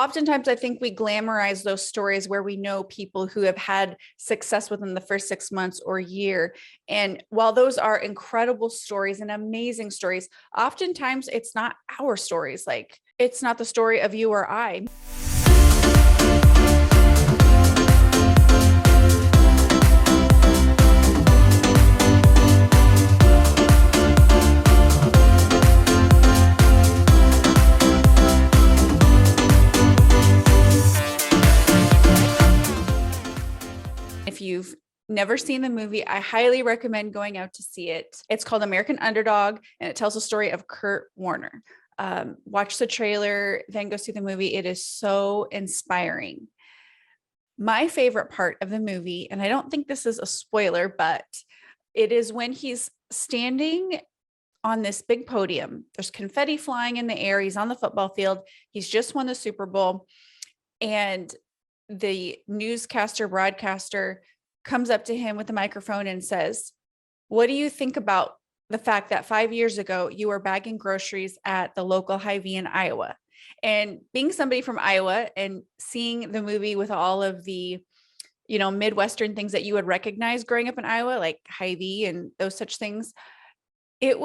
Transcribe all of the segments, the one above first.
oftentimes I think we glamorize those stories where we know people who have had success within the first 6 months or year. And while those are incredible stories and amazing stories, oftentimes it's not our stories. Like it's not the story of you or I. If you've never seen the movie, I highly recommend going out to see it. It's called American Underdog, and it tells the story of Kurt Warner. Watch the trailer, then go see the movie. It is so inspiring. My favorite part of the movie, and I don't think this is a spoiler, but it is when he's standing on this big podium. There's confetti flying in the air. He's on the football field. He's just won the Super Bowl. And the broadcaster comes up to him with a microphone and says, "What do you think about the fact that 5 years ago you were bagging groceries at the local Hy-Vee in Iowa?" And being somebody from Iowa and seeing the movie with all of the, Midwestern things that you would recognize growing up in Iowa, like Hy-Vee and those such things, it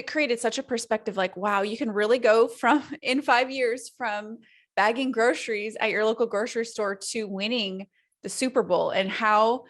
created such a perspective like, wow, you can really go from in 5 years from bagging groceries at your local grocery store to winning the Super Bowl. And how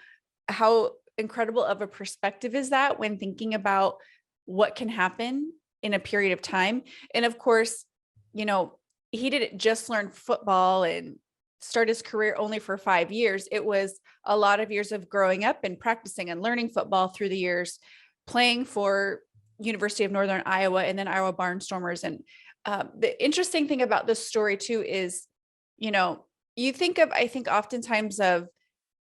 incredible of a perspective is that when thinking about what can happen in a period of time. And of course, he didn't just learn football and start his career only for 5 years. It was a lot of years of growing up and practicing and learning football through the years, playing for University of Northern Iowa and then Iowa Barnstormers. And the interesting thing about this story too is, you think of, I think oftentimes of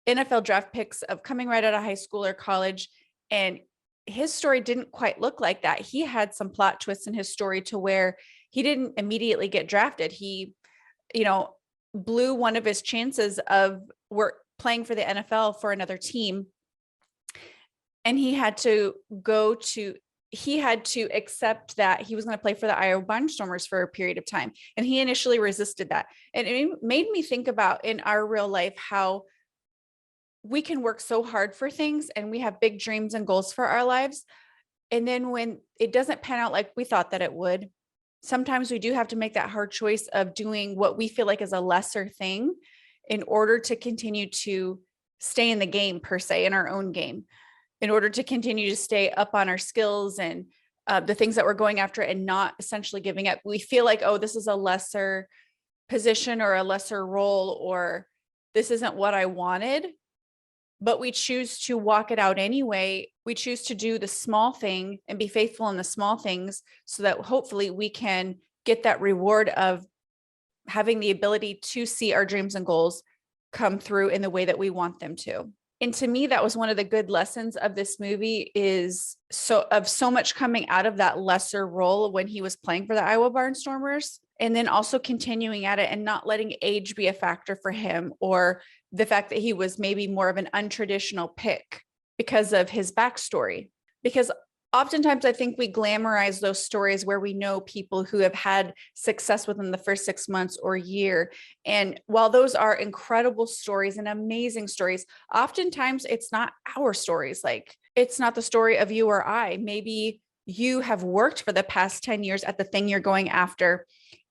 NFL draft picks of coming right out of high school or college, and his story didn't quite look like that. He had some plot twists in his story to where he didn't immediately get drafted. He, blew one of his chances of playing for the NFL for another team. And he had to accept that he was going to play for the Iowa Barnstormers for a period of time. And he initially resisted that. And it made me think about in our real life, how we can work so hard for things and we have big dreams and goals for our lives. And then when it doesn't pan out like we thought that it would, sometimes we do have to make that hard choice of doing what we feel like is a lesser thing in order to continue to stay in the game, per se, in our own game, in order to continue to stay up on our skills and the things that we're going after and not essentially giving up. We feel like, oh, this is a lesser position or a lesser role, or this isn't what I wanted, but we choose to walk it out anyway. We choose to do the small thing and be faithful in the small things so that hopefully we can get that reward of having the ability to see our dreams and goals come through in the way that we want them to. And to me, that was one of the good lessons of this movie, is so much coming out of that lesser role when he was playing for the Iowa Barnstormers, and then also continuing at it and not letting age be a factor for him, or the fact that he was maybe more of an untraditional pick because of his backstory. Because oftentimes I think we glamorize those stories where we know people who have had success within the first 6 months or year. And while those are incredible stories and amazing stories, oftentimes it's not our stories. Like it's not the story of you or I. Maybe you have worked for the past 10 years at the thing you're going after,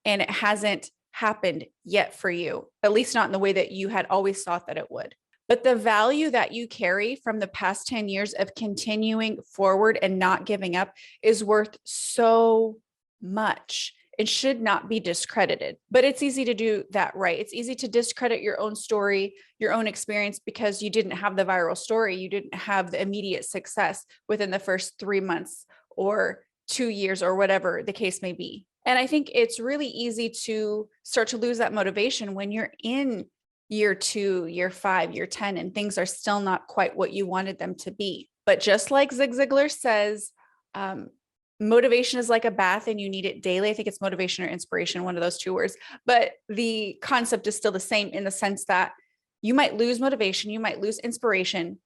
and it hasn't happened yet for you, at least not in the way that you had always thought that it would. But the value that you carry from the past 10 years of continuing forward and not giving up is worth so much. It should not be discredited, but it's easy to do that, right? It's easy to discredit your own story, your own experience, because you didn't have the viral story. You didn't have the immediate success within the first 3 months or 2 years or whatever the case may be. And I think it's really easy to start to lose that motivation when you're in year 2, year 5, year 10, and things are still not quite what you wanted them to be. But just like Zig Ziglar says, motivation is like a bath and you need it daily. I think it's motivation or inspiration, one of those two words. But the concept is still the same in the sense that you might lose motivation, you might lose inspiration,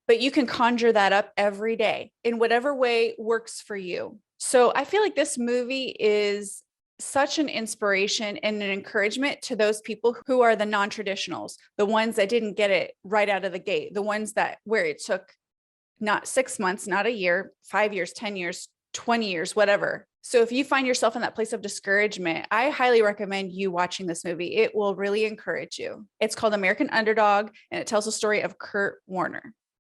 but you can conjure that up every day in whatever way works for you. So I feel like this movie is such an inspiration and an encouragement to those people who are the non-traditionals, the ones that didn't get it right out of the gate, the ones that where it took not 6 months, not a year, 5 years, 10 years, 20 years, whatever. So if you find yourself in that place of discouragement, I highly recommend you watching this movie. It will really encourage you. It's called American Underdog, and it tells the story of Kurt Warner.